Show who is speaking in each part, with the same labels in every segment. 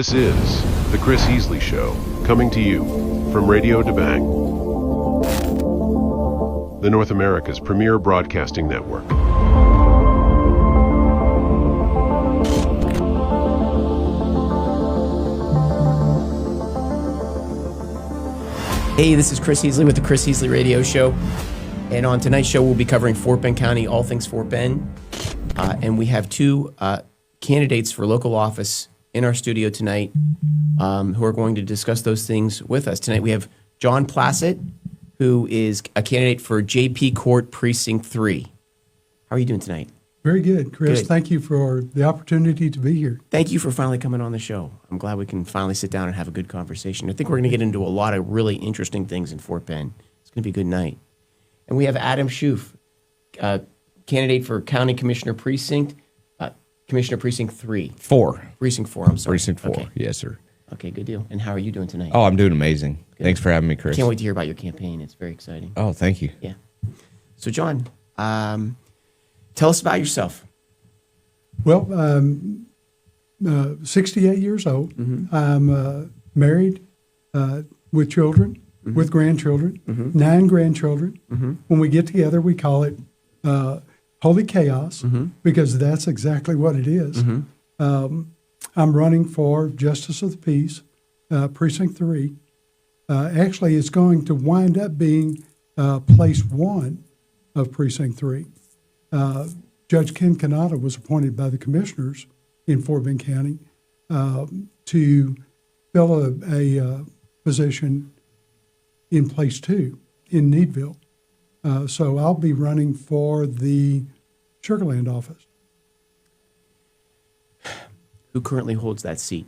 Speaker 1: This is The Chris Heasley Show, coming to you from Radio DeBang, the North America's premier broadcasting network.
Speaker 2: Hey, this is Chris Heasley with The Chris Heasley Radio Show. And on tonight's show, we'll be covering Fort Bend County, all things Fort Bend. And we have two candidates for local office in our studio tonight who are going to discuss those things with us. Tonight we have John Plassett, who is a candidate for JP Court Precinct 3. How are you doing tonight?
Speaker 3: Very good, Chris.
Speaker 2: Good.
Speaker 3: Thank you for the opportunity to be here.
Speaker 2: Thank you for finally coming on the show. I'm glad we can finally sit down and have a good conversation. I think we're going to get into a lot of really interesting things in Fort Bend. It's going to be a good night. And we have Adam Schoof, candidate for County Commissioner Precinct 3. Precinct 4, I'm sorry.
Speaker 4: Precinct 4,
Speaker 2: Okay.
Speaker 4: yes, sir.
Speaker 2: Okay, good deal. And how are you doing tonight?
Speaker 4: Oh, I'm doing amazing.
Speaker 2: Good.
Speaker 4: Thanks for having me, Chris.
Speaker 2: Can't wait to hear about your campaign. It's very exciting.
Speaker 4: Oh, thank you.
Speaker 2: Yeah. So, John, tell us about yourself.
Speaker 3: Well, 68 years old.
Speaker 2: Mm-hmm.
Speaker 3: I'm married with children, with grandchildren, 9 grandchildren. When we get together, we call it Holy Chaos because that's exactly what it is. I'm running for Justice of the Peace, Precinct 3. Actually, it's going to wind up being Place 1 of Precinct 3. Judge Ken Kanata was appointed by the commissioners in Fort Bend County to fill a position in Place 2 in Needville. So I'll be running for the Sugarland office.
Speaker 2: Who currently holds that seat?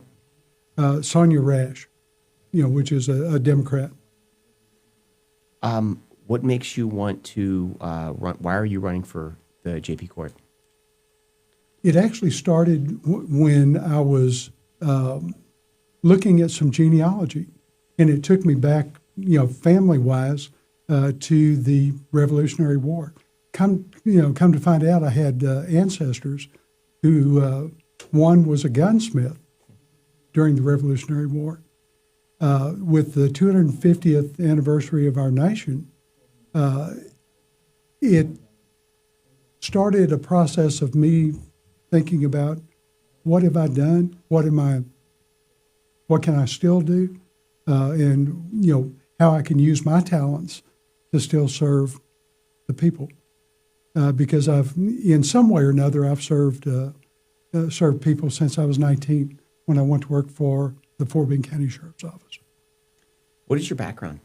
Speaker 3: Sonia Rash, which is a Democrat.
Speaker 2: What makes you want to run? Why are you running for the JP Court?
Speaker 3: It actually started when I was looking at some genealogy, and it took me back, family-wise, to the Revolutionary War. Come to find out, I had ancestors who one was a gunsmith during the Revolutionary War. With the 250th anniversary of our nation, it started a process of me thinking about what have I done, what can I still do, and how I can use my talents to still serve the people, because in some way or another, I've served people since I was 19 when I went to work for the Fort Bend County Sheriff's Office.
Speaker 2: What is your background?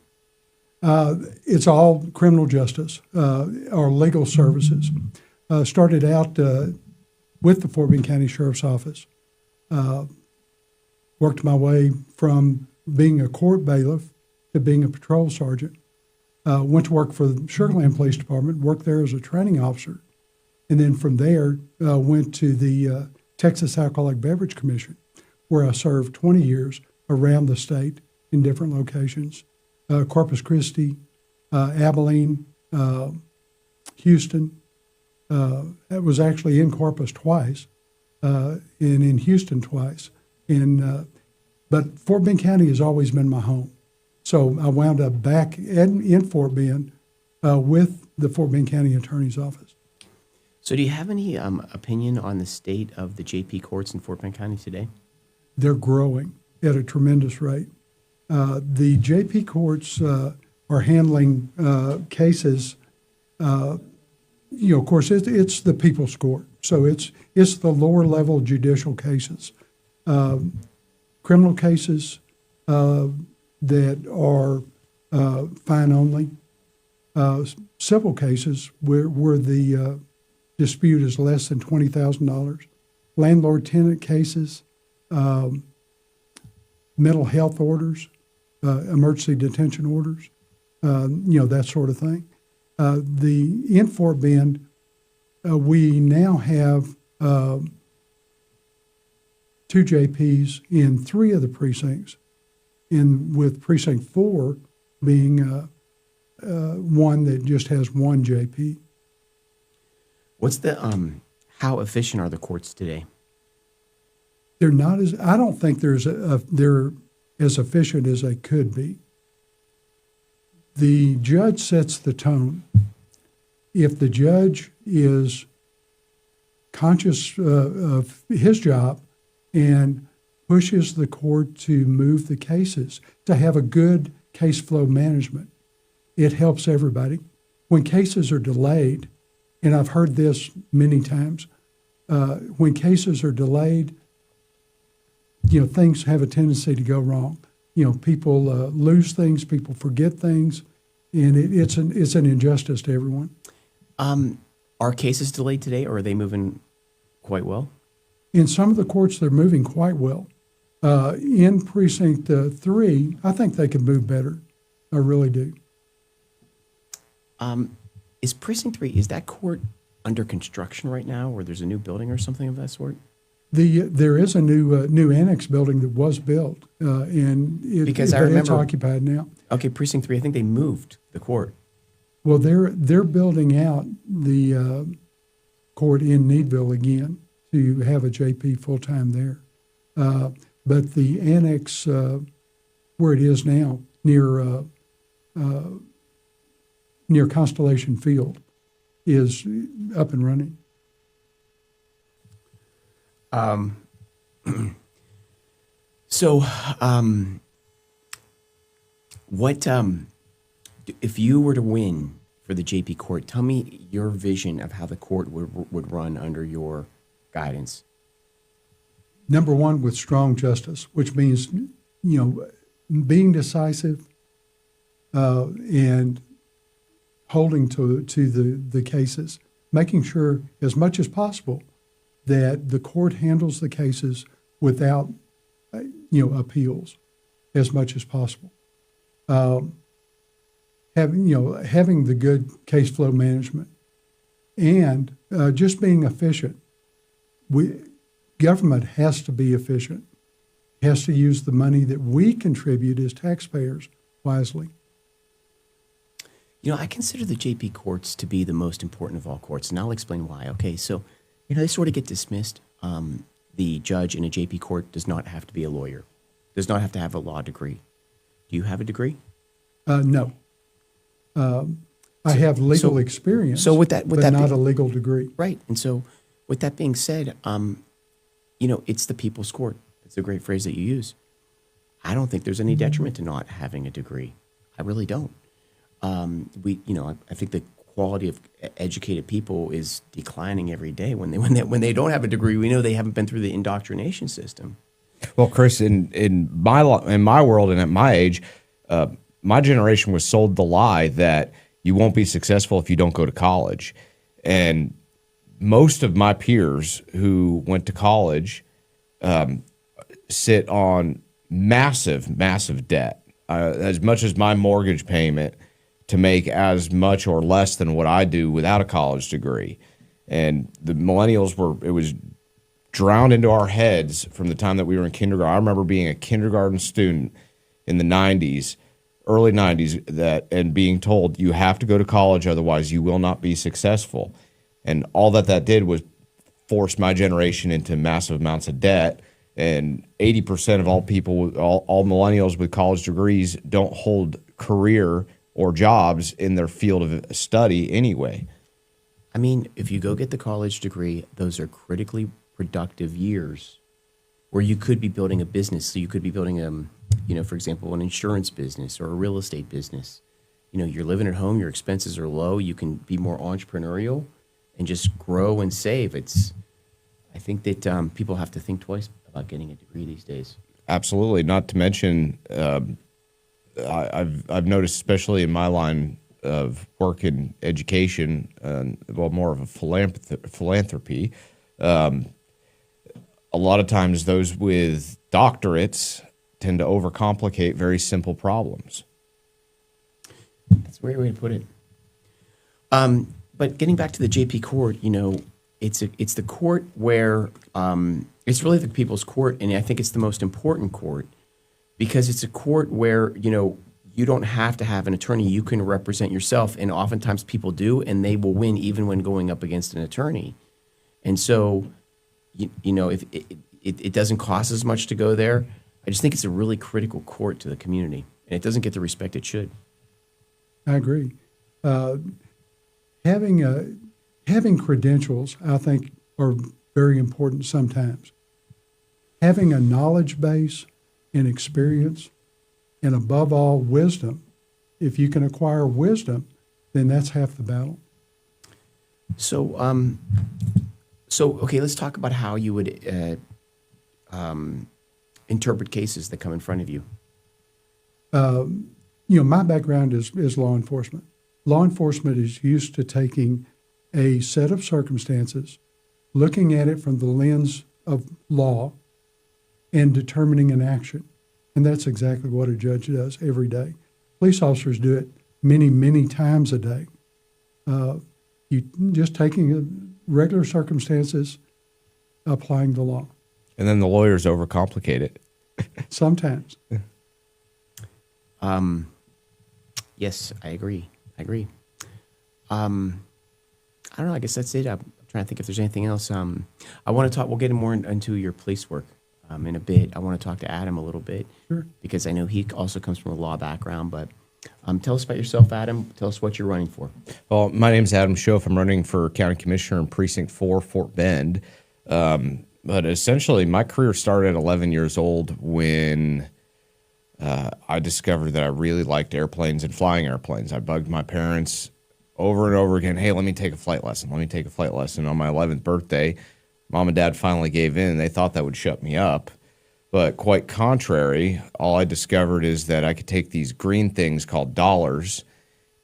Speaker 3: It's all criminal justice or legal services. Started out with the Fort Bend County Sheriff's Office. Worked my way from being a court bailiff to being a patrol sergeant. Went to work for the Sugarland Police Department, worked there as a training officer. And then from there, went to the Texas Alcoholic Beverage Commission, where I served 20 years around the state in different locations. Corpus Christi, Abilene, Houston. I was actually in Corpus twice, and in Houston twice. But Fort Bend County has always been my home. So I wound up back in Fort Bend with the Fort Bend County Attorney's Office.
Speaker 2: So do you have any opinion on the state of the JP courts in Fort Bend County today? They're
Speaker 3: growing at a tremendous rate. The JP courts are handling cases. Of course, it's the people's court, so it's the lower level judicial cases, criminal cases that are fine only, civil cases where the dispute is less than $20,000, landlord-tenant cases, mental health orders, emergency detention orders, that sort of thing. In Fort Bend, we now have 2 JPs in 3 of the precincts, with Precinct 4 being one that just has 1 JP.
Speaker 2: What's the how efficient are the courts today?
Speaker 3: They're not as. I don't think they're as efficient as they could be. The judge sets the tone. If the judge is conscious of his job and pushes the court to move the cases, to have a good case flow management, it helps everybody. When cases are delayed, and I've heard this many times, when cases are delayed, things have a tendency to go wrong. People lose things, people forget things, and it's an injustice to everyone.
Speaker 2: Are cases delayed today, or are they moving quite well?
Speaker 3: In some of the courts, they're moving quite well. In Precinct 3, I think they could move better. I really do.
Speaker 2: Is Precinct 3, is that court under construction right now, or there's a new building or something of that sort?
Speaker 3: There is a new annex building that was built, and
Speaker 2: Because I
Speaker 3: it's
Speaker 2: remember-
Speaker 3: occupied now.
Speaker 2: Okay, Precinct 3, I think they moved the court.
Speaker 3: Well, they're building out the court in Needville again to have a JP full time there. But the annex where it is now, near Constellation Field, is up and running.
Speaker 2: So, what if you were to win for the JP court? Tell me your vision of how the court would run under your guidance.
Speaker 3: Number one, with strong justice, which means being decisive and holding to the cases, making sure as much as possible that the court handles the cases without appeals as much as possible. Having the good case flow management and just being efficient. Government has to be efficient, has to use the money that we contribute as taxpayers wisely.
Speaker 2: I consider the JP courts to be the most important of all courts, and I'll explain why. Okay, so, they sort of get dismissed. The judge in a JP court does not have to be a lawyer, does not have to have a law degree. Do you have a degree?
Speaker 3: No. I have legal experience,
Speaker 2: so with that
Speaker 3: but not a legal degree.
Speaker 2: Right, and so with that being said, it's the people's court. It's a great phrase that you use. I don't think there's any detriment to not having a degree. I really don't. I think the quality of educated people is declining every day. When they don't have a degree, we know they haven't been through the indoctrination system.
Speaker 4: Well, Chris, in my world and at my age, my generation was sold the lie that you won't be successful if you don't go to college, and most of my peers who went to college sit on massive debt, as much as my mortgage payment, to make as much or less than what I do without a college degree. And the millennials it was drowned into our heads from the time that we were in kindergarten. I remember being a kindergarten student in the 90s, early 90s, and being told you have to go to college, otherwise you will not be successful. And all that did was force my generation into massive amounts of debt. And 80% of all people, all millennials with college degrees, don't hold career or jobs in their field of study anyway.
Speaker 2: I mean, if you go get the college degree, those are critically productive years where you could be building a business. So you could be building, for example, an insurance business or a real estate business. You're living at home, your expenses are low, you can be more entrepreneurial and just grow and save. I think that people have to think twice about getting a degree these days.
Speaker 4: Absolutely. Not to mention, I've noticed, especially in my line of work in education, more of a philanthropy. A lot of times, those with doctorates tend to overcomplicate very simple problems.
Speaker 2: That's a great way to put it. But getting back to the JP court, it's the court where it's really the people's court, and I think it's the most important court because it's a court where you don't have to have an attorney; you can represent yourself, and oftentimes people do, and they will win even when going up against an attorney. And so, if it doesn't cost as much to go there. I just think it's a really critical court to the community, and it doesn't get the respect it should.
Speaker 3: I agree. Having credentials, I think, are very important sometimes. Having a knowledge base and experience, and above all, wisdom. If you can acquire wisdom, then that's half the battle.
Speaker 2: So, okay, let's talk about how you would interpret cases that come in front of you.
Speaker 3: My background is law enforcement. Law enforcement is used to taking a set of circumstances, looking at it from the lens of law, and determining an action. And that's exactly what a judge does every day. Police officers do it many, many times a day. You just taking regular circumstances, applying the law.
Speaker 4: And then the lawyers overcomplicate it.
Speaker 3: Sometimes.
Speaker 2: Yes, I agree. I don't know. I guess that's it. I'm trying to think if there's anything else. I want to talk. We'll get more into your police work in a bit. I want to talk to Adam a little bit,
Speaker 3: Sure.
Speaker 2: because I know he also comes from a law background. But tell us about yourself, Adam. Tell us what you're running for.
Speaker 4: Well, my name's Adam Schoaf. I'm running for County Commissioner in Precinct 4, Fort Bend. But essentially, my career started at 11 years old when I discovered that I really liked airplanes and flying airplanes. I bugged my parents over and over again, hey, let me take a flight lesson. Let me take a flight lesson. On my 11th birthday, Mom and Dad finally gave in. They thought that would shut me up. But quite contrary, all I discovered is that I could take these green things called dollars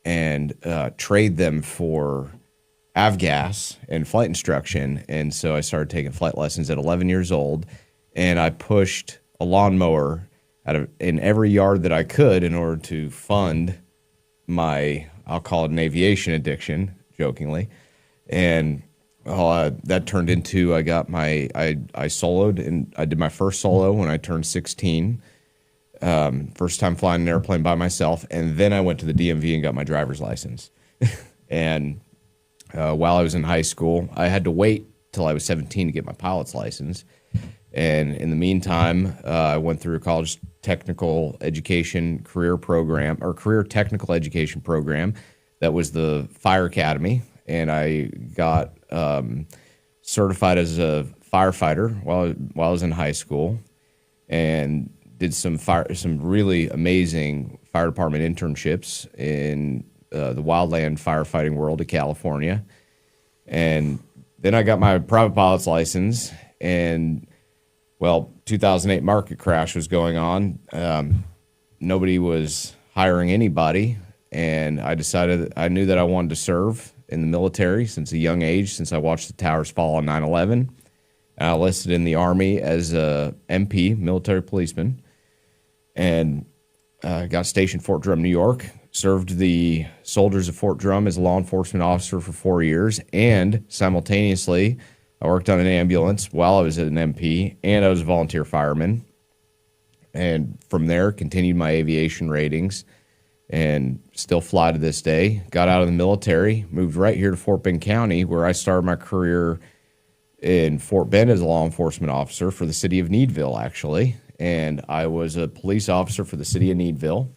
Speaker 4: and trade them for avgas and flight instruction. And so I started taking flight lessons at 11 years old, and I pushed a lawnmower in every yard that I could in order to fund my, I'll call it an aviation addiction, jokingly. And that turned into, I soloed, and I did my first solo when I turned 16. First time flying an airplane by myself. And then I went to the DMV and got my driver's license. And while I was in high school, I had to wait till I was 17 to get my pilot's license. And in the meantime, I went through a college technical education career technical education program that was the Fire Academy. And I got certified as a firefighter while I was in high school, and did some really amazing fire department internships in the wildland firefighting world of California. And then I got my private pilot's license, and 2008 market crash was going on. Nobody was hiring anybody, and I knew that I wanted to serve in the military since a young age, since I watched the towers fall on 9/11. And I enlisted in the Army as a MP, military policeman, and got stationed Fort Drum, New York. Served the soldiers of Fort Drum as a law enforcement officer for 4 years, and simultaneously I worked on an ambulance while I was an MP, and I was a volunteer fireman. And from there, continued my aviation ratings, and still fly to this day. Got out of the military, moved right here to Fort Bend County, where I started my career in Fort Bend as a law enforcement officer for the city of Needville, actually. And I was a police officer for the city of Needville,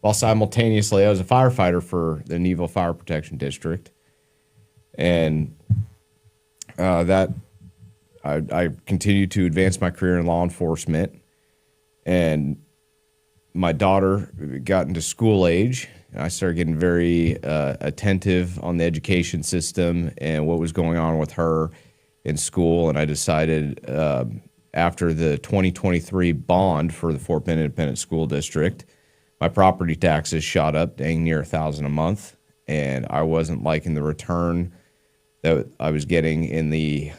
Speaker 4: while simultaneously I was a firefighter for the Needville Fire Protection District. And I continued to advance my career in law enforcement. And my daughter got into school age, and I started getting very attentive on the education system and what was going on with her in school. And I decided after the 2023 bond for the Fort Bend Independent School District, my property taxes shot up dang near $1,000 a month, and I wasn't liking the return that I was getting in the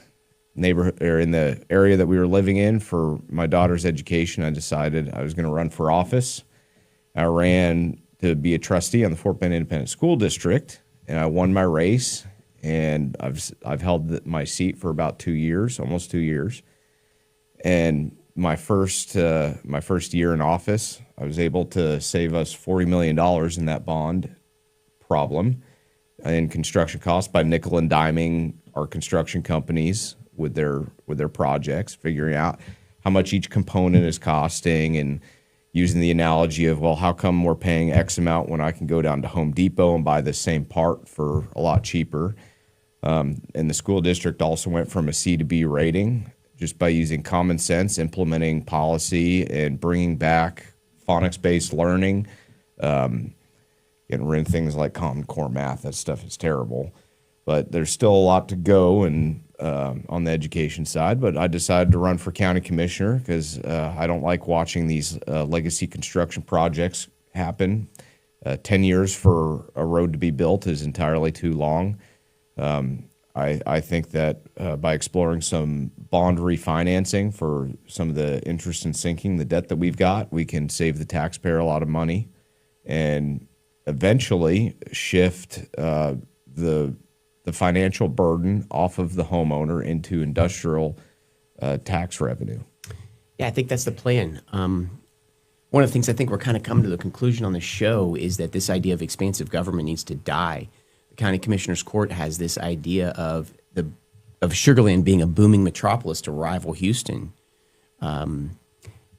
Speaker 4: neighborhood or in the area that we were living in for my daughter's education. I decided I was going to run for office. I ran to be a trustee on the Fort Bend Independent School District, and I won my race. And I've held my seat for about 2 years, almost 2 years. And my first year in office, I was able to save us $40 million in that bond problem in construction costs by nickel and diming our construction companies with their projects, figuring out how much each component is costing, and using the analogy of, well, how come we're paying X amount when I can go down to Home Depot and buy the same part for a lot cheaper. And the school district also went from a C to B rating just by using common sense, implementing policy, and bringing back phonics-based learning, getting rid of things like Common Core math. That stuff is terrible. But there's still a lot to go and on the education side. But I decided to run for county commissioner because I don't like watching these legacy construction projects happen. 10 years for a road to be built is entirely too long. I think that by exploring some bond refinancing for some of the interest in sinking the debt that we've got, we can save the taxpayer a lot of money and eventually shift the financial burden off of the homeowner into industrial tax revenue.
Speaker 2: Yeah, I think that's the plan. One of the things I think we're kind of coming to the conclusion on the show is that this idea of expansive government needs to die. The County Commissioners Court has this idea of Sugar Land being a booming metropolis to rival Houston, and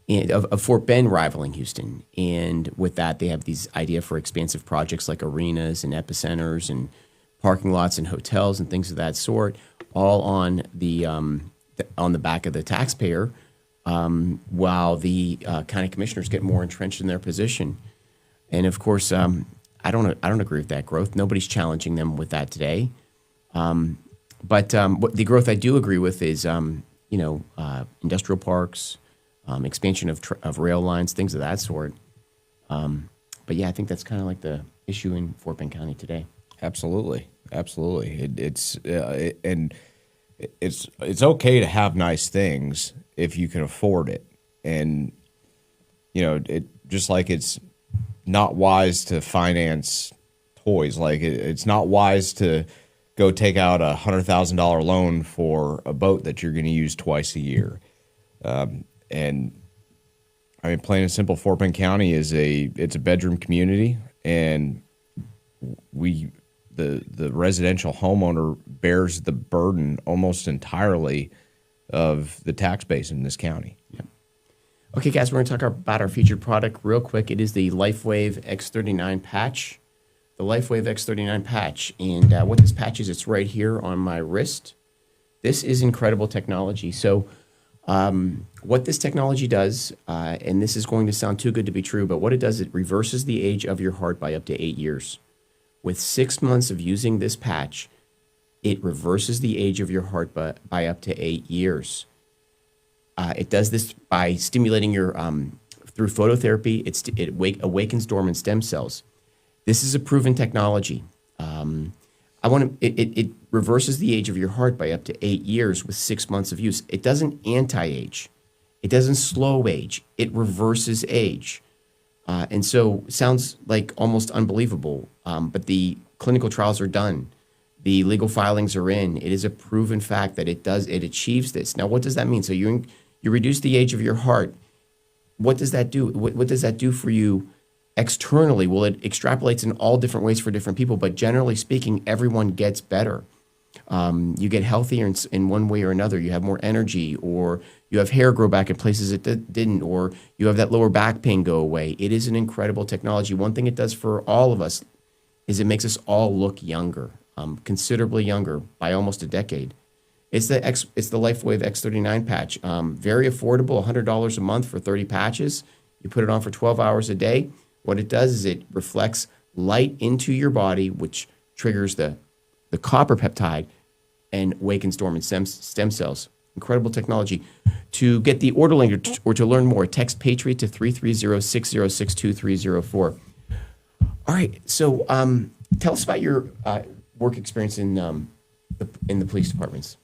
Speaker 2: of Fort Bend rivaling Houston. And with that, they have these idea for expansive projects like arenas and epicenters and parking lots and hotels and things of that sort, all on the back of the taxpayer, while the county commissioners get more entrenched in their position. And of course, I don't agree with that growth. Nobody's challenging them with that today. But what the growth I do agree with is industrial parks, expansion of rail lines, things of that sort. But yeah, I think that's kind of like the issue in Fort Bend County today.
Speaker 4: Absolutely. It's okay to have nice things if you can afford it, and it just like it's not wise to finance toys. Like it's not wise to go take out $100,000 loan for a boat that you're going to use twice a year. And I mean, plain and simple, Fort Bend County it's a bedroom community, and the residential homeowner bears the burden almost entirely of the tax base in this county.
Speaker 2: Yep. Okay, guys, we're going to talk about our featured product real quick. It is the LifeWave X39 patch. The LifeWave X39 patch. And what this patch is, it's right here on my wrist. This is incredible technology. So what this technology does, and this is going to sound too good to be true, but what it does, it reverses the age of your heart by up to 8 years. With 6 months of using this patch, it reverses the age of your heart by up to 8 years. It does this by stimulating your through phototherapy. It awakens dormant stem cells. This is a proven technology. It reverses the age of your heart by up to 8 years with 6 months of use. It doesn't anti-age. It doesn't slow age. It reverses age. And so sounds like almost unbelievable, but the clinical trials are done. The legal filings are in. It is a proven fact that it achieves this. Now, what does that mean? So you reduce the age of your heart. What does that do? What does that do for you externally? Well, it extrapolates in all different ways for different people, but generally speaking, everyone gets better. You get healthier in one way or another. You have more energy, or you have hair grow back in places it didn't, or you have that lower back pain go away. It is an incredible technology. One thing it does for all of us is it makes us all look younger, considerably younger by almost a decade. It's the LifeWave X39 patch. Very affordable, $100 a month for 30 patches. You put it on for 12 hours a day. What it does is it reflects light into your body, which triggers the copper peptide and awakens dormant stem cells. Incredible technology. To get the order link or to learn more, text Patriot to 330-606-2304. All right, so tell us about your work experience in the police departments.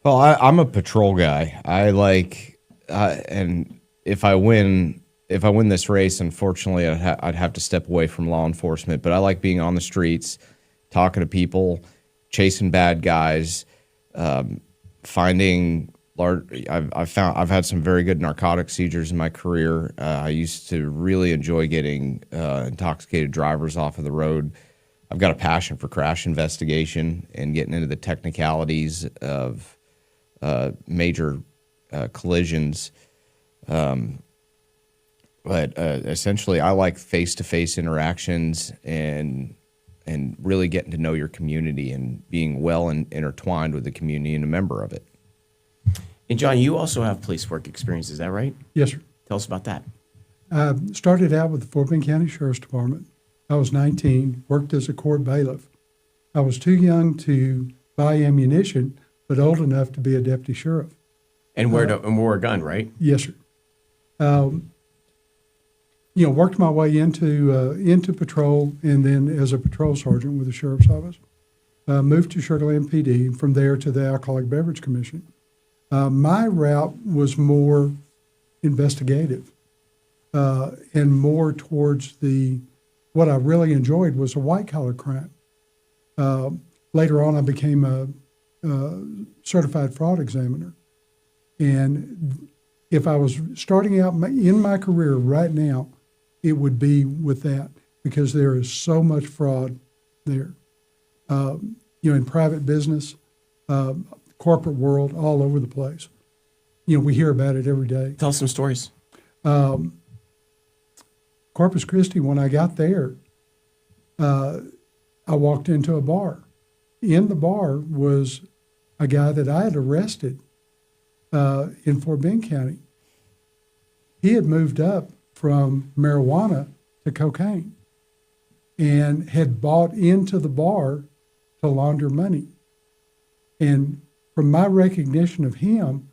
Speaker 4: Well, I'm a patrol guy. I like, and if I win this race, unfortunately, I'd have to step away from law enforcement. But I like being on the streets, talking to people, chasing bad guys, finding large. I've had some very good narcotic seizures in my career. I used to really enjoy getting intoxicated drivers off of the road. I've got a passion for crash investigation and getting into the technicalities of major collisions. But essentially, I like face-to-face interactions and really getting to know your community and being well intertwined with the community and a member of it.
Speaker 2: And John, you also have police work experience, is that right?
Speaker 3: Yes, sir.
Speaker 2: Tell us about that.
Speaker 3: I started out with the Fort Bend County Sheriff's Department. I was 19, worked as a court bailiff. I was too young to buy ammunition, but old enough to be a deputy sheriff.
Speaker 2: And wore a gun, right?
Speaker 3: Yes, sir. Worked my way into patrol, and then as a patrol sergeant with the sheriff's office. Moved to Sugar Land PD, and from there to the Alcoholic Beverage Commission. My route was more investigative and more towards what I really enjoyed was a white-collar crime. Later on, I became a certified fraud examiner. And if I was starting out in my career right now, it would be with that because there is so much fraud there. In private business, corporate world, all over the place. We hear about it every day.
Speaker 2: Tell us some stories.
Speaker 3: Corpus Christi, when I got there, I walked into a bar. In the bar was a guy that I had arrested in Fort Bend County. He had moved up from marijuana to cocaine and had bought into the bar to launder money. And from my recognition of him,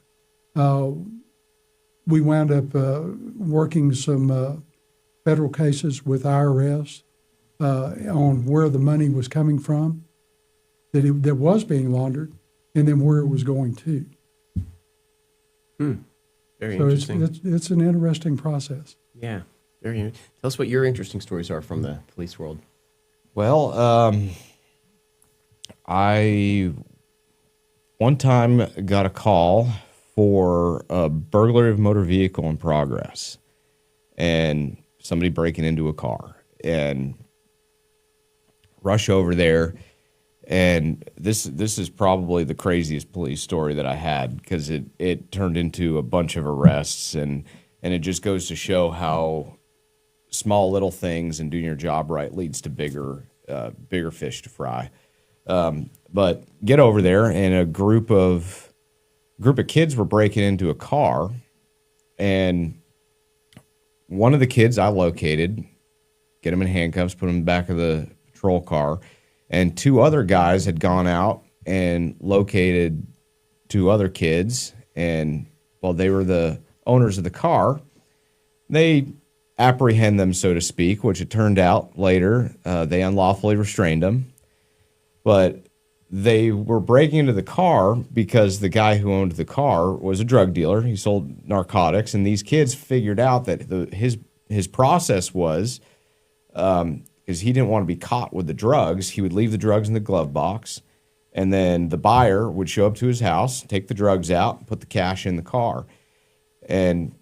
Speaker 3: we wound up working some federal cases with IRS on where the money was coming from, that was being laundered, and then where it was going to.
Speaker 2: Very
Speaker 3: So
Speaker 2: interesting.
Speaker 3: it's an interesting process.
Speaker 2: Yeah, tell us what your interesting stories are from the police world.
Speaker 4: Well, I one time got a call for a burglary of motor vehicle in progress and somebody breaking into a car, and rush over there. And this is probably the craziest police story that I had because it turned into a bunch of arrests, and it just goes to show how small little things and doing your job right leads to bigger fish to fry. But get over there, and a group of kids were breaking into a car, and one of the kids I located, get him in handcuffs, put him in the back of the patrol car, and two other guys had gone out and located two other kids, and while they were the owners of the car, they apprehend them, so to speak, which it turned out later they unlawfully restrained them. But they were breaking into the car because the guy who owned the car was a drug dealer. He sold narcotics, and these kids figured out that his process was, because he didn't want to be caught with the drugs, he would leave the drugs in the glove box, and then the buyer would show up to his house, take the drugs out, put the cash in the car. And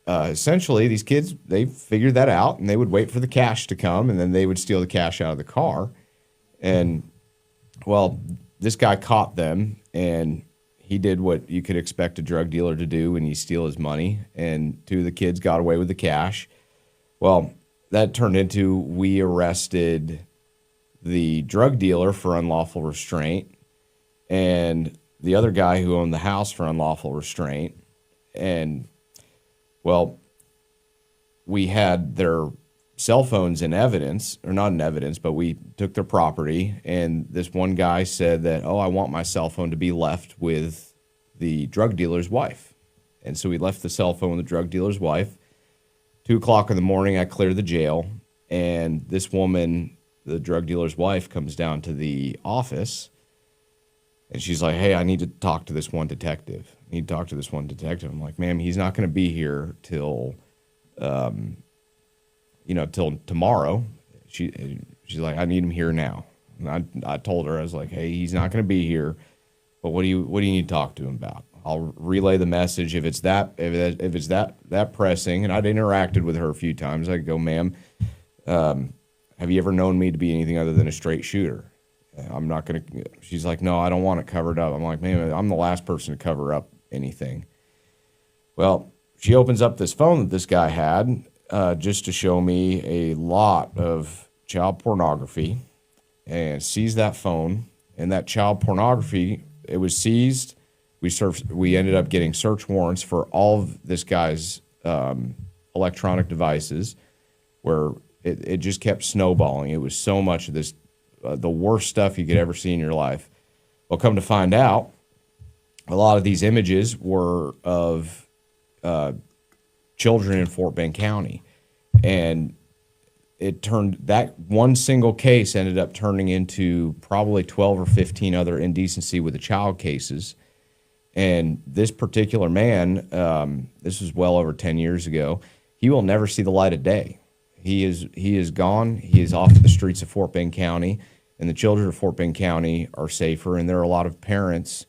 Speaker 4: essentially, these kids, they figured that out, and they would wait for the cash to come, and then they would steal the cash out of the car. And well, this guy caught them, and he did what you could expect a drug dealer to do when you steal his money, and two of the kids got away with the cash. Well, that turned into, we arrested the drug dealer for unlawful restraint and the other guy who owned the house for unlawful restraint. And, well, we had their cell phones in evidence, or not in evidence, but we took their property, and this one guy said that, I want my cell phone to be left with the drug dealer's wife. And so we left the cell phone with the drug dealer's wife. 2:00 in the morning, I cleared the jail, and this woman, the drug dealer's wife, comes down to the office, and she's like, hey, I need to talk to this one detective. I'm like, ma'am, he's not going to be here till till tomorrow. She's like, I need him here now. And I told her, I was like, hey, he's not going to be here, but what do you need to talk to him about? I'll relay the message if it's that pressing. And I'd interacted with her a few times. I'd go, ma'am, have you ever known me to be anything other than a straight shooter? I'm not going to. She's like, no, I don't want it covered up. I'm like, man, I'm the last person to cover up anything. Well, she opens up this phone that this guy had just to show me a lot of child pornography, and sees that phone and that child pornography. It was seized. We ended up getting search warrants for all of this guy's electronic devices, where it just kept snowballing. It was so much of this, the worst stuff you could ever see in your life. Well, come to find out, a lot of these images were of children in Fort Bend County. And it turned, that one single case ended up turning into probably 12 or 15 other indecency with a child cases. And this particular man, this was well over 10 years ago, he will never see the light of day. He is gone. He is off the streets of Fort Bend County, and the children of Fort Bend County are safer. And there are a lot of parents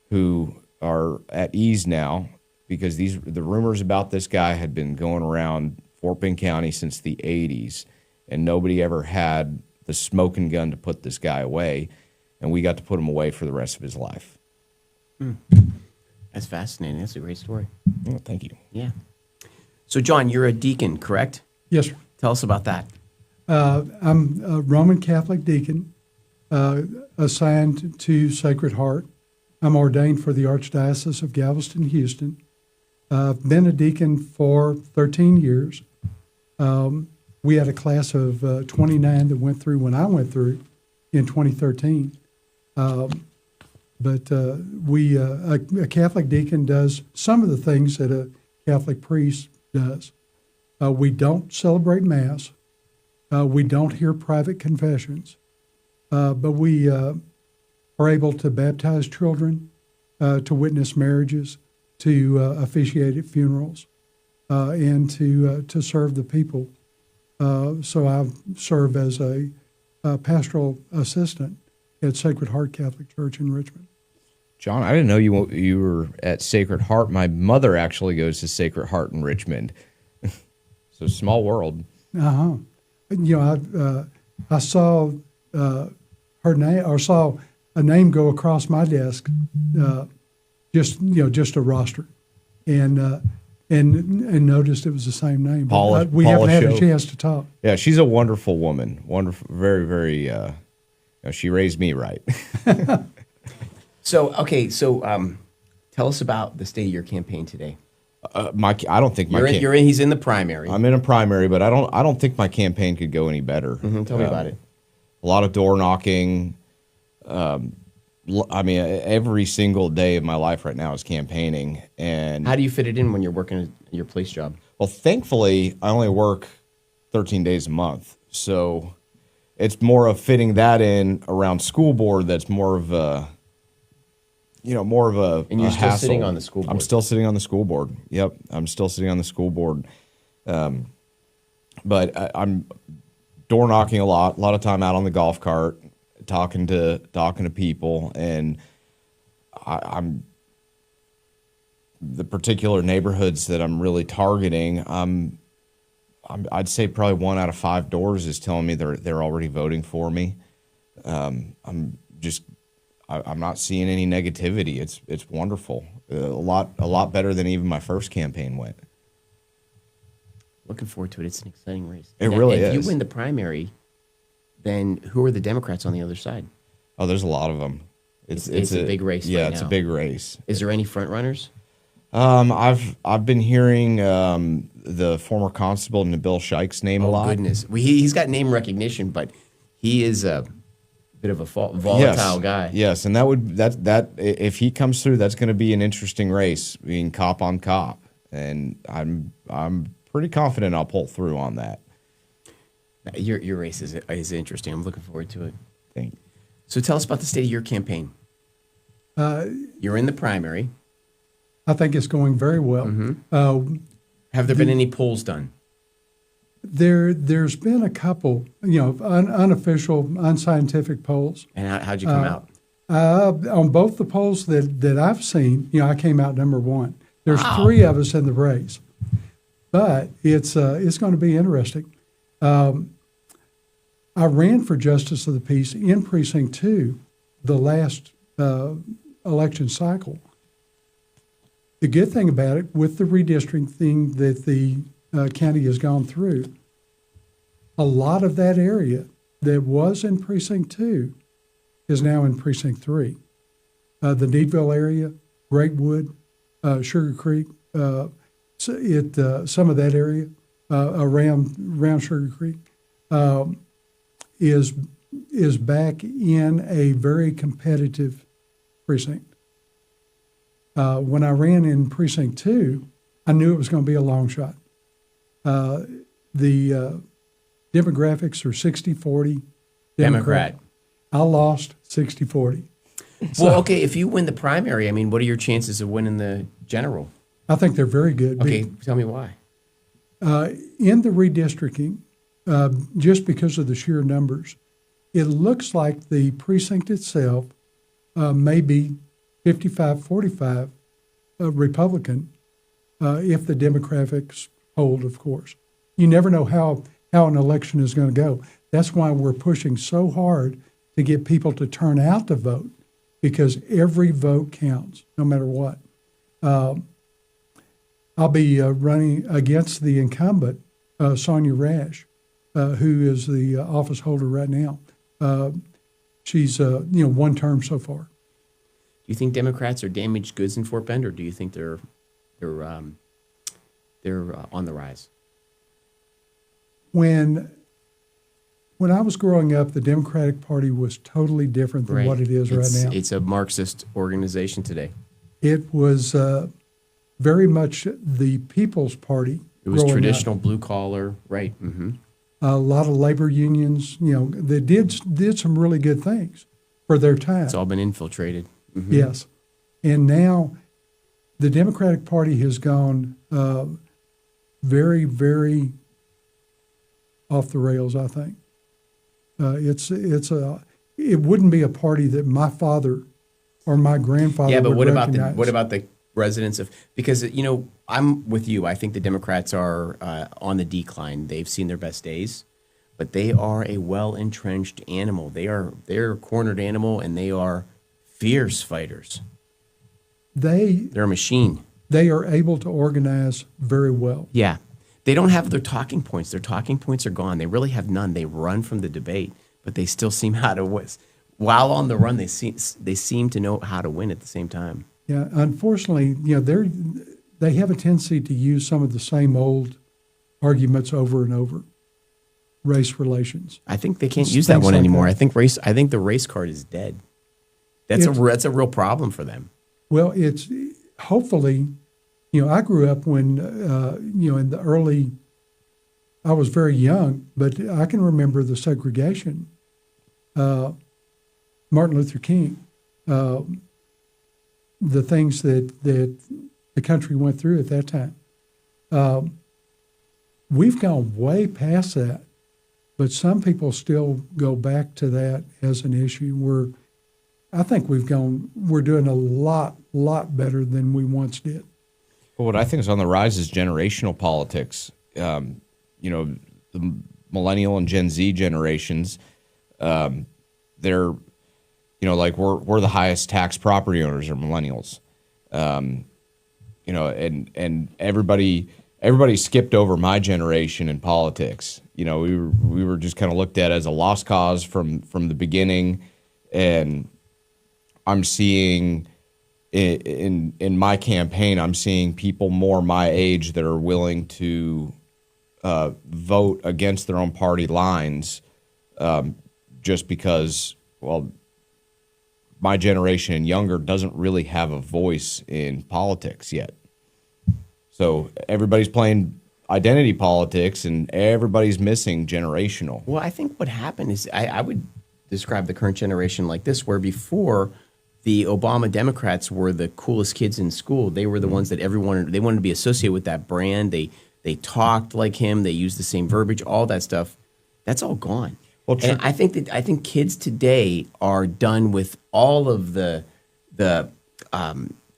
Speaker 4: who are at ease now because the rumors about this guy had been going around Fort Bend County since the 80s, and nobody ever had the smoking gun to put this guy away, and we got to put him away for the rest of his life.
Speaker 2: That's fascinating. That's a great story.
Speaker 4: Oh, thank you.
Speaker 2: Yeah. So, John, you're a deacon, correct?
Speaker 3: Yes, sir.
Speaker 2: Tell us about that.
Speaker 3: I'm a Roman Catholic deacon assigned to Sacred Heart. I'm ordained for the Archdiocese of Galveston, Houston. I've been a deacon for 13 years. We had a class of 29 that went through when I went through in 2013. But a Catholic deacon does some of the things that a Catholic priest does. We don't celebrate Mass. We don't hear private confessions. But we are able to baptize children, to witness marriages, to officiate at funerals, and to serve the people. So I serve as a pastoral assistant at Sacred Heart Catholic Church in Richmond.
Speaker 4: John, I didn't know you were at Sacred Heart. My mother actually goes to Sacred Heart in Richmond. So small world.
Speaker 3: Uh-huh. You know, I saw her name, or saw a name go across my desk, just a roster, and noticed it was the same name.
Speaker 4: Paula,
Speaker 3: we
Speaker 4: Paula
Speaker 3: haven't had
Speaker 4: Show.
Speaker 3: a chance to talk.
Speaker 4: Yeah, she's a wonderful woman. Wonderful, very, very. She raised me right.
Speaker 2: So, tell us about the state of your campaign today.
Speaker 4: I don't think
Speaker 2: He's in the primary.
Speaker 4: I'm in a primary, but I don't think my campaign could go any better.
Speaker 2: Tell me about it.
Speaker 4: A lot of door knocking. I mean, every single day of my life right now is campaigning. And
Speaker 2: How do you fit it in when you're working your police job?
Speaker 4: well, thankfully, I only work 13 days a month, so it's more of fitting that in around school board. That's more of a,
Speaker 2: And you're
Speaker 4: a
Speaker 2: still
Speaker 4: hassle.
Speaker 2: sitting on the school board.
Speaker 4: I'm still sitting on the school board. Yep, I'm still sitting on the school board. But I'm door knocking a lot of time out on the golf cart, talking to people, and I'm the particular neighborhoods that I'm really targeting. I'd say probably 1 out of 5 doors is telling me they're already voting for me. I'm not seeing any negativity. It's wonderful. A lot better than even my first campaign went.
Speaker 2: Looking forward to it. It's an exciting race.
Speaker 4: It really
Speaker 2: If
Speaker 4: is.
Speaker 2: you win the primary, then who are the Democrats on the other side?
Speaker 4: Oh, there's a lot of them.
Speaker 2: It's a big race
Speaker 4: Yeah,
Speaker 2: right
Speaker 4: it's
Speaker 2: now.
Speaker 4: a big race.
Speaker 2: Is there any front runners?
Speaker 4: I've been hearing the former constable Nabil Sheikh's name a lot.
Speaker 2: Oh, goodness. He's got name recognition, but he is a bit of a volatile guy.
Speaker 4: Yes, and that if he comes through, that's going to be an interesting race, being cop on cop, and I'm pretty confident I'll pull through on that.
Speaker 2: Your race is interesting. I'm looking forward to it.
Speaker 4: Thank you.
Speaker 2: So tell us about the state of your campaign. You're in the primary.
Speaker 3: I think it's going very well.
Speaker 2: Have there been any polls done?
Speaker 3: There's been a couple, unofficial, unscientific polls.
Speaker 2: And how'd you come out?
Speaker 3: On both the polls that I've seen, I came out number 1. There's 3 of us in the race, but it's going to be interesting. I I ran for justice of the peace in precinct 2 the last election cycle. The good thing about it, with the redistricting that the county has gone through, a lot of that area that was in precinct 2 is now in precinct 3. The Needville area, Greatwood, Sugar Creek, some of that area around Sugar Creek is back in a very competitive precinct. When I ran in precinct 2, I knew it was going to be a long shot. The demographics are 60-40
Speaker 2: Democrat.
Speaker 3: I lost 60-40.
Speaker 2: Well, okay, if you win the primary, I mean, what are your chances of winning the general?
Speaker 3: I think they're very good.
Speaker 2: Okay, tell me why.
Speaker 3: In the redistricting, just because of the sheer numbers, it looks like the precinct itself may be 55-45 Republican if the demographics hold, of course. You never know how an election is going to go. That's why we're pushing so hard to get people to turn out to vote, because every vote counts, no matter what. I'll be running against the incumbent, Sonia Rash, who is the office holder right now. She's one term so far.
Speaker 2: Do you think Democrats are damaged goods in Fort Bend, or do you think they're on the rise?
Speaker 3: When I was growing up, the Democratic Party was totally different than what it is right now.
Speaker 2: It's a Marxist organization today.
Speaker 3: It was very much the People's Party.
Speaker 2: It was
Speaker 3: growing
Speaker 2: traditional
Speaker 3: up.
Speaker 2: blue collar, right? Mm-hmm.
Speaker 3: A lot of labor unions, they did some really good things for their time.
Speaker 2: It's all been infiltrated. Mm-hmm.
Speaker 3: Yes. And now the Democratic Party has gone very, very off the rails, I think. It wouldn't be a party that my father or my grandfather
Speaker 2: but
Speaker 3: would
Speaker 2: what
Speaker 3: recognize.
Speaker 2: about the residents of, because I'm with you. I think the Democrats are on the decline. They've seen their best days, but they are a well entrenched animal. They're a cornered animal, and they are fierce fighters. They're a machine.
Speaker 3: They are able to organize very well.
Speaker 2: Yeah. They don't have their talking points. Their talking points are gone. They really have none. They run from the debate, but they still seem how to win. While on the run, they seem to know how to win at the same time.
Speaker 3: Yeah, unfortunately, they have a tendency to use some of the same old arguments over and over. Race relations.
Speaker 2: I think they can't use that one anymore. I think the race card is dead. That's a real problem for them.
Speaker 3: Well, it's hopefully, I grew up when, in the early, I was very young, but I can remember the segregation. Martin Luther King, the things that the country went through at that time. We've gone way past that, but some people still go back to that as an issue. I think we're doing a lot better than we once did.
Speaker 4: Well, what I think is on the rise is generational politics. The millennial and Gen Z generations, they're, like we're the highest tax property owners are millennials. And everybody skipped over my generation in politics. We were just kind of looked at as a lost cause from the beginning, and I'm seeing in my campaign, I'm seeing people more my age that are willing to vote against their own party lines, just because, my generation and younger doesn't really have a voice in politics yet. So everybody's playing identity politics, and everybody's missing generational.
Speaker 2: Well, I think what happened is I would describe the current generation like this, where before the Obama Democrats were the coolest kids in school. They were the ones that they wanted to be associated with that brand. They talked like him. They used the same verbiage, all that stuff. That's all gone. Well, and I think kids today are done with all of the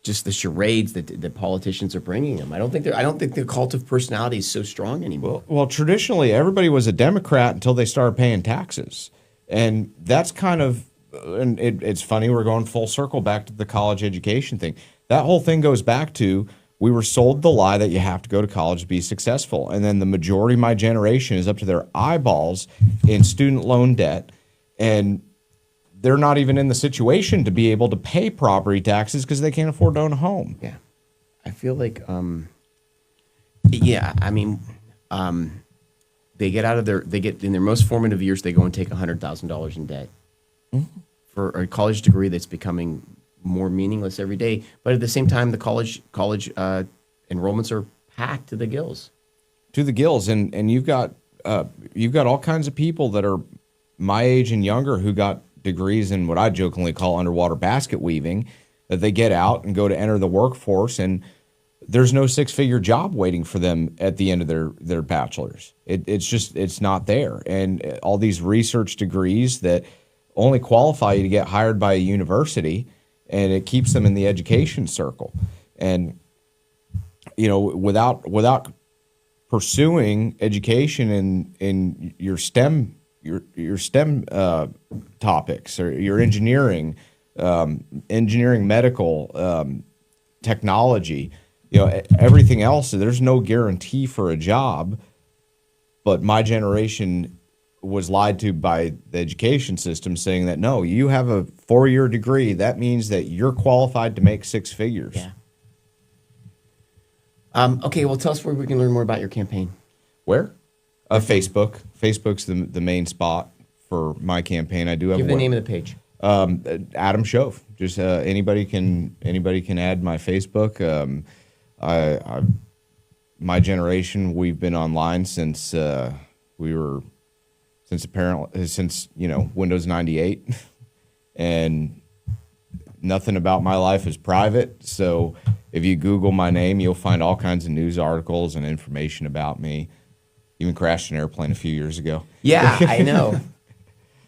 Speaker 2: just the charades that politicians are bringing them. I don't think the cult of personality is so strong anymore.
Speaker 4: Well, traditionally, everybody was a Democrat until they started paying taxes. And that's kind of, and it's funny, we're going full circle back to the college education thing. That whole thing goes back to, we were sold the lie that you have to go to college to be successful. And then the majority of my generation is up to their eyeballs in student loan debt. And they're not even in the situation to be able to pay property taxes because they can't afford to own a home.
Speaker 2: Yeah. I feel like, yeah, I mean, they get in their most formative years, they go and take $100,000 in debt for a college degree that's becoming more meaningless every day. But at the same time, the college enrollments are packed to the gills.
Speaker 4: To the gills, and you've got all kinds of people that are my age and younger who got degrees in what I jokingly call underwater basket weaving, that they get out and go to enter the workforce, and there's no six-figure job waiting for them at the end of their bachelor's. It's not there. And all these research degrees that only qualify you to get hired by a university, and it keeps them in the education circle. And, you know, without pursuing education in your STEM topics, or your engineering, medical, technology, you know, everything else, there's no guarantee for a job. But my generation was lied to by the education system, saying that, no, you have a 4-year degree. That means that you're qualified to make six figures.
Speaker 2: Yeah. Okay, well, tell us where we can learn more about your campaign.
Speaker 4: Where? Facebook. Facebook's the main spot for my campaign. I do have
Speaker 2: Give the name of the page.
Speaker 4: Adam Shove. Just anybody can add my Facebook. My generation, we've been online since Windows 98, and nothing about my life is private. So if you Google my name, you'll find all kinds of news articles and information about me. Even crashed an airplane a few years ago.
Speaker 2: Yeah, I know.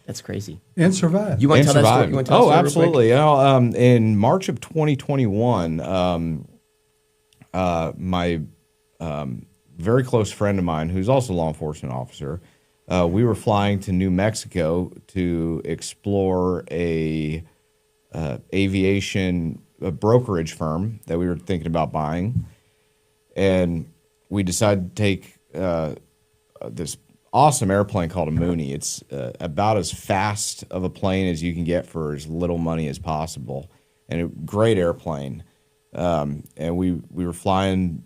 Speaker 2: That's crazy.
Speaker 3: And survive.
Speaker 2: You want to tell that story? You want to tell that story
Speaker 4: absolutely. You know, in March of 2021, my very close friend of mine, who's also a law enforcement officer, we were flying to New Mexico to explore a brokerage firm that we were thinking about buying, and we decided to take this awesome airplane called a Mooney. It's about as fast of a plane as you can get for as little money as possible, and a great airplane. And we were flying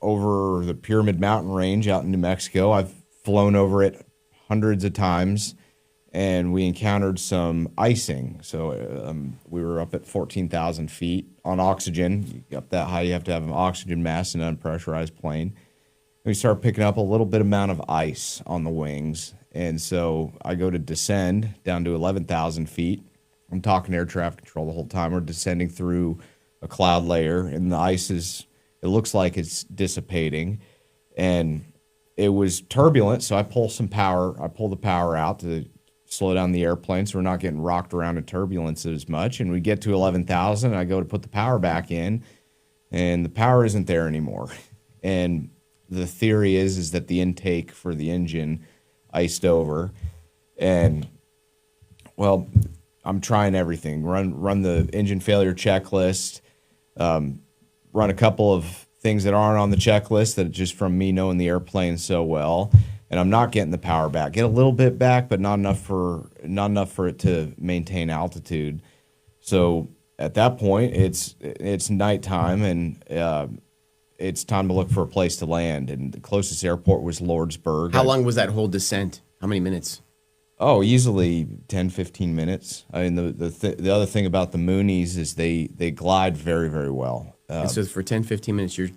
Speaker 4: over the Pyramid Mountain Range out in New Mexico. I've flown over it hundreds of times, and we encountered some icing. So we were up at 14,000 feet on oxygen. Up that high, you have to have an oxygen mask in an unpressurized plane. And we started picking up a little bit amount of ice on the wings. And so I go to descend down to 11,000 feet. I'm talking air traffic control the whole time. We're descending through a cloud layer, and the ice it looks like it's dissipating. And it was turbulent, so I pull the power out to slow down the airplane so we're not getting rocked around in turbulence as much. And we get to 11,000, and I go to put the power back in, and the power isn't there anymore. And the theory is that the intake for the engine iced over. And, well, I'm trying everything. Run the engine failure checklist, run a couple of things that aren't on the checklist that just from me knowing the airplane so well, and I'm not getting the power back. Get a little bit back, but not enough for it to maintain altitude. So at that point, it's nighttime, and it's time to look for a place to land. And the closest airport was Lordsburg.
Speaker 2: How long was that whole descent? How many minutes?
Speaker 4: Oh, easily 10, 15 minits. I mean, the other thing about the Moonies is they glide very, very well.
Speaker 2: And so for 10, 15 minutes, you're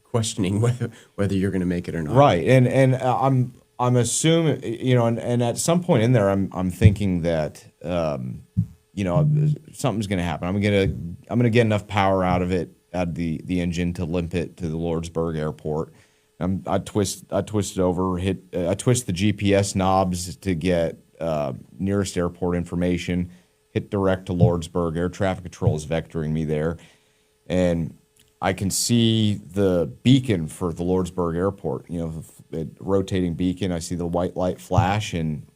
Speaker 2: questioning whether you're going to make it or not.
Speaker 4: Right, and I'm assuming, you know, and at some point in there, I'm thinking that you know, something's going to happen. I'm gonna get enough power out of the engine to limp it to the Lordsburg Airport. I twist the GPS knobs to get nearest airport information, hit direct to Lordsburg. Air traffic control is vectoring me there. And I can see the beacon for the Lordsburg airport, the rotating beacon. I see the white light flash, and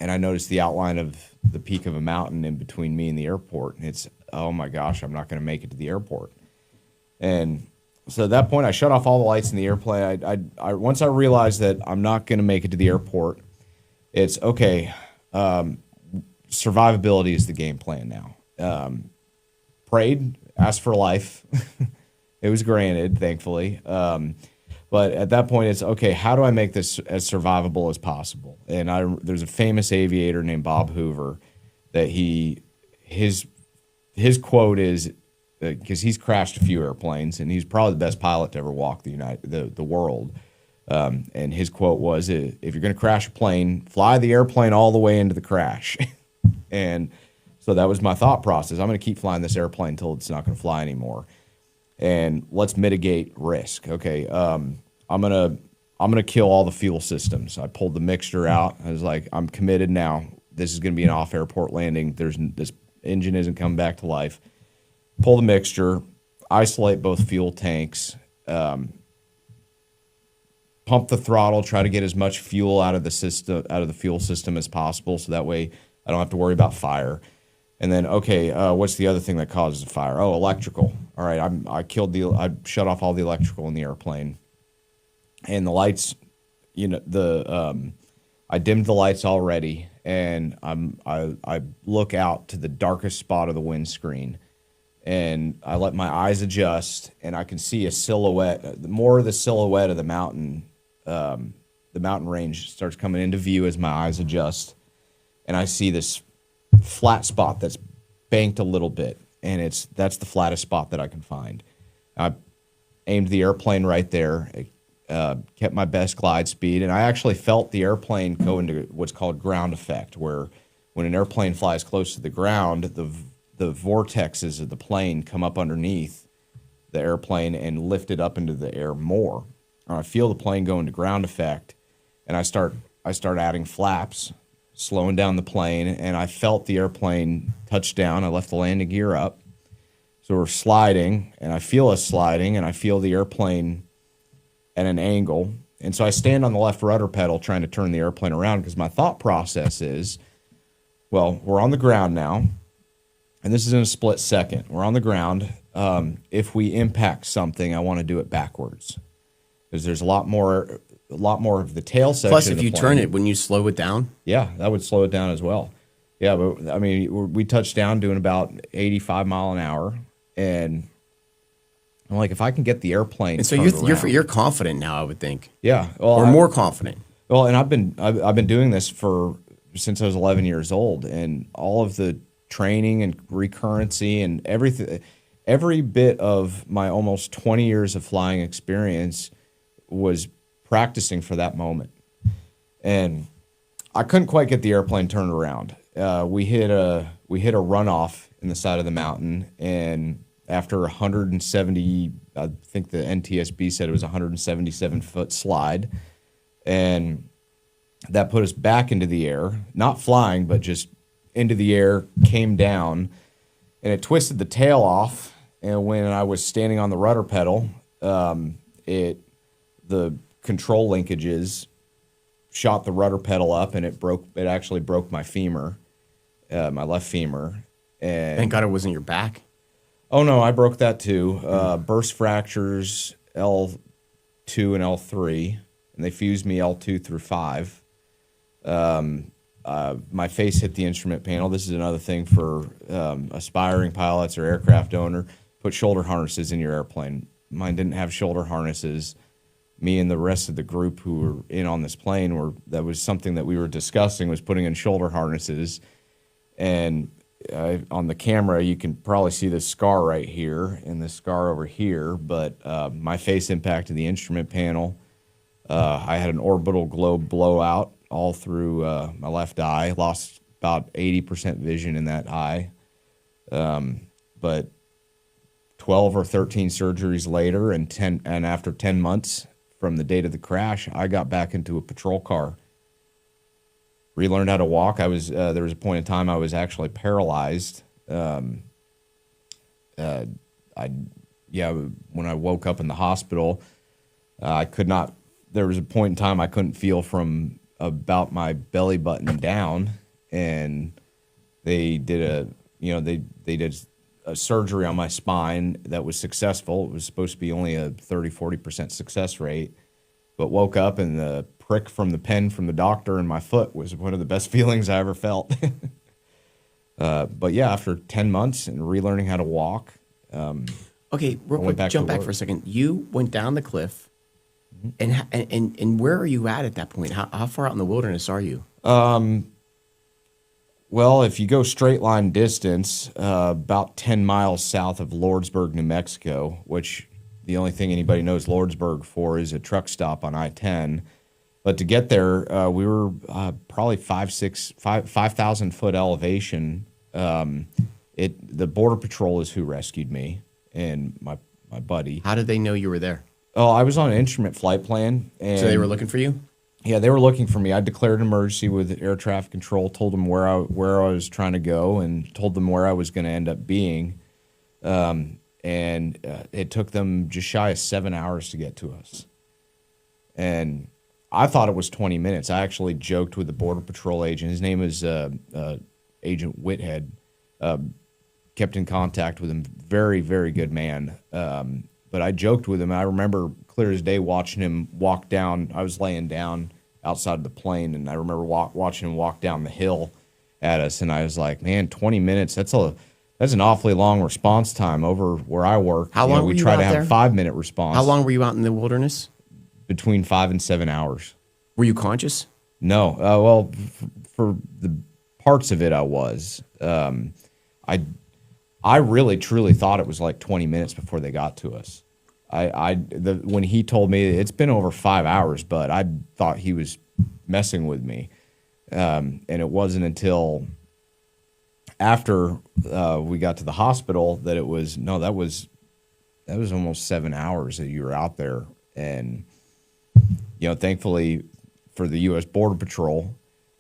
Speaker 4: I notice the outline of the peak of a mountain in between me and the airport. And it's, oh my gosh, I'm not going to make it to the airport. And so at that point, I shut off all the lights in the airplane. Once I realized that I'm not going to make it to the airport, it's okay. Survivability is the game plan now. Prayed, asked for life. It was granted, thankfully. But at that point, it's okay. How do I make this as survivable as possible? And there's a famous aviator named Bob Hoover that his quote is, because he's crashed a few airplanes and he's probably the best pilot to ever walk the world. And his quote was, "If you're going to crash a plane, fly the airplane all the way into the crash." And so that was my thought process. I'm going to keep flying this airplane until it's not going to fly anymore. And let's mitigate risk. Okay, I'm gonna kill all the fuel systems. I pulled the mixture out. I was like, I'm committed now. This is going to be an off-airport landing. This engine isn't coming back to life. Pull the mixture, isolate both fuel tanks, pump the throttle, try to get as much fuel out of the fuel system as possible, so that way I don't have to worry about fire. And then, okay, what's the other thing that causes a fire? Oh, electrical. All right, I shut off all the electrical in the airplane, and the lights. I dimmed the lights already, and I look out to the darkest spot of the windscreen, and I let my eyes adjust, and I can see a silhouette, more of the silhouette of the mountain. The mountain range starts coming into view as my eyes adjust, and I see this flat spot that's banked a little bit, and that's the flattest spot that I can find. I aimed the airplane right there, kept my best glide speed, and I actually felt the airplane go into what's called ground effect, where when an airplane flies close to the ground, the vortexes of the plane come up underneath the airplane and lift it up into the air more. I feel the plane go into ground effect, and I start adding flaps, slowing down the plane, and I felt the airplane touch down. I left the landing gear up. So we're sliding, and I feel us sliding, and I feel the airplane at an angle. And so I stand on the left rudder pedal trying to turn the airplane around, because my thought process is, well, we're on the ground now, and this is in a split second. We're on the ground. If we impact something, I want to do it backwards, because there's a lot more of the tail section.
Speaker 2: Plus,
Speaker 4: of
Speaker 2: if
Speaker 4: the
Speaker 2: you
Speaker 4: plane.
Speaker 2: turn it, wouldn't you slow it down?
Speaker 4: Yeah, that would slow it down as well. Yeah, but I mean, we touched down doing about 85 mile an hour, and I'm like, if I can get the airplane,
Speaker 2: And so
Speaker 4: turned around,
Speaker 2: you're confident now, I would think,
Speaker 4: yeah, well,
Speaker 2: or more confident.
Speaker 4: Well, and I've been doing this since I was 11 years old, and all of the training and recurrency and everything, every bit of my almost 20 years of flying experience was practicing for that moment. And I couldn't quite get the airplane turned around. We hit a runoff in the side of the mountain, and after 170, I think the NTSB said it was a 177-foot slide, and that put us back into the air, not flying, but just into the air, came down, and it twisted the tail off. And when I was standing on the rudder pedal, the control linkages shot the rudder pedal up, and it actually broke my femur, my left femur. And
Speaker 2: Thank God it wasn't your back.
Speaker 4: oh no, I broke that too. Burst fractures L2 and L3, and they fused me L2 through 5. My face hit the instrument panel. This is another thing for aspiring pilots or aircraft owner. Put shoulder harnesses in your airplane. Mine didn't have shoulder harnesses. Me and the rest of the group who were in on this plane that was something that we were discussing, was putting in shoulder harnesses. And on the camera, you can probably see this scar right here and this scar over here. But my face impacted the instrument panel. I had an orbital globe blowout all through my left eye. Lost about 80% vision in that eye. But 12 or 13 surgeries later, and after 10 months from the date of the crash, I got back into a patrol car. relearned how to walk. I was there was a point in time I was actually paralyzed. When I woke up in the hospital, I could not. There was a point in time I couldn't feel from about my belly button down, and they did a surgery on my spine that was successful. It was supposed to be only a 30-40% success rate, but woke up and the prick from the pen from the doctor in my foot was one of the best feelings I ever felt. But yeah, after 10 months and relearning how to walk.
Speaker 2: Okay, real quick, jump back for a second. You went down the cliff, and where are you at that point? How far out in the wilderness are you?
Speaker 4: Well, if you go straight line distance, about 10 miles south of Lordsburg, New Mexico, which the only thing anybody knows Lordsburg for is a truck stop on I-10. But to get there, we were probably 5,000 foot elevation. The Border Patrol is who rescued me and my buddy.
Speaker 2: How did they know you were there?
Speaker 4: Oh, I was on an instrument flight plan. And
Speaker 2: So they were looking for you?
Speaker 4: yeah, they were looking for me. I declared an emergency with air traffic control, told them where I was trying to go, and told them where I was going to end up being. It took them just shy of 7 hours to get to us. And I thought it was 20 minutes. I actually joked with the Border Patrol agent. His name is Agent Whithead. Kept in contact with him. Very, very good man. But I joked with him. I remember clear as day watching him walk down. I was laying down outside of the plane, and I remember watching him walk down the hill at us. And I was like, man, 20 minutes, that's an awfully long response time over where I work.
Speaker 2: How long were
Speaker 4: we
Speaker 2: you
Speaker 4: try
Speaker 2: out
Speaker 4: to have
Speaker 2: there?
Speaker 4: a 5-minute response.
Speaker 2: How long were you out in the wilderness?
Speaker 4: Between 5 and 7 hours.
Speaker 2: Were you conscious?
Speaker 4: No. Well, for the parts of it, I was. I really, truly thought it was like 20 minutes before they got to us. When he told me it's been over 5 hours, but I thought he was messing with me. And it wasn't until after we got to the hospital that it was, no, that was almost 7 hours that you were out there. And, thankfully for the U.S. Border Patrol,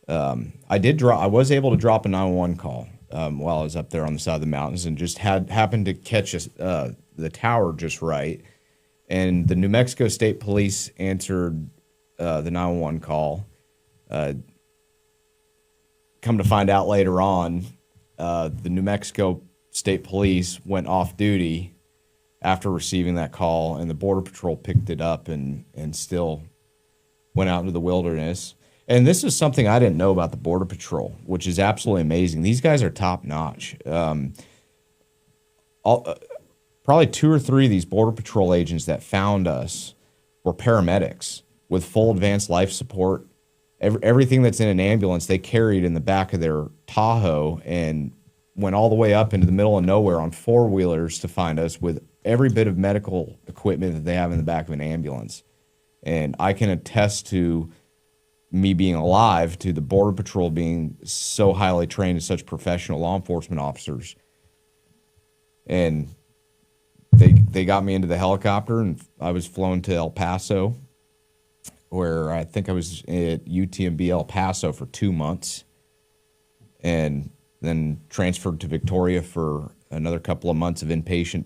Speaker 4: I was able to drop a 911 call while I was up there on the side of the mountains, and just happened to catch the tower just right. And the New Mexico State Police answered the 911 call. Come to find out later on, the New Mexico State Police went off duty after receiving that call, and the Border Patrol picked it up and still went out into the wilderness. And this is something I didn't know about the Border Patrol, which is absolutely amazing. These guys are top notch. Probably 2 or 3 of these Border Patrol agents that found us were paramedics with full advanced life support. Everything that's in an ambulance, they carried in the back of their Tahoe and went all the way up into the middle of nowhere on 4-wheelers to find us with every bit of medical equipment that they have in the back of an ambulance. And I can attest to me being alive, to the Border Patrol being so highly trained and such professional law enforcement officers. And they got me into the helicopter, and I was flown to El Paso, where I think I was at UTMB El Paso for 2 months, and then transferred to Victoria for another couple of months of inpatient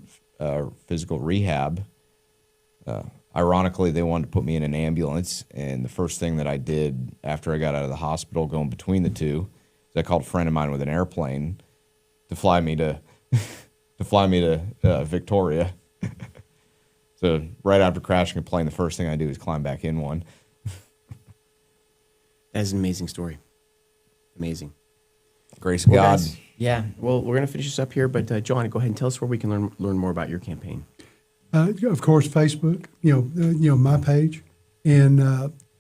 Speaker 4: physical rehab. Ironically, they wanted to put me in an ambulance, and the first thing that I did after I got out of the hospital, going between the two, is I called a friend of mine with an airplane to fly me to Victoria. So right after crashing a plane, the first thing I do is climb back in one.
Speaker 2: That is an amazing story. Amazing.
Speaker 4: Grace of God.
Speaker 2: Guys, yeah. Well, we're going to finish this up here, but John, go ahead and tell us where we can learn more about your campaign.
Speaker 3: Of course, Facebook, my page, and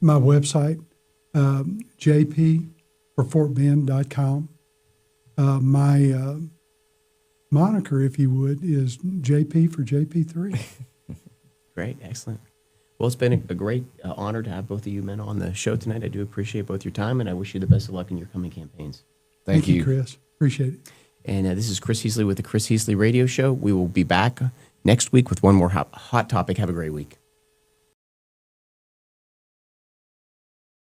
Speaker 3: my website, jp4fortbend.com. My moniker, if you would, is JP for JP3.
Speaker 2: Great, excellent. Well, it's been a great honor to have both of you men on the show tonight. I do appreciate both your time, and I wish you the best of luck in your coming campaigns.
Speaker 3: Thank you, Chris. Appreciate it.
Speaker 2: And this is Chris Heasley with the Chris Heasley Radio Show. We will be back next week with one more hot topic. Have a great week.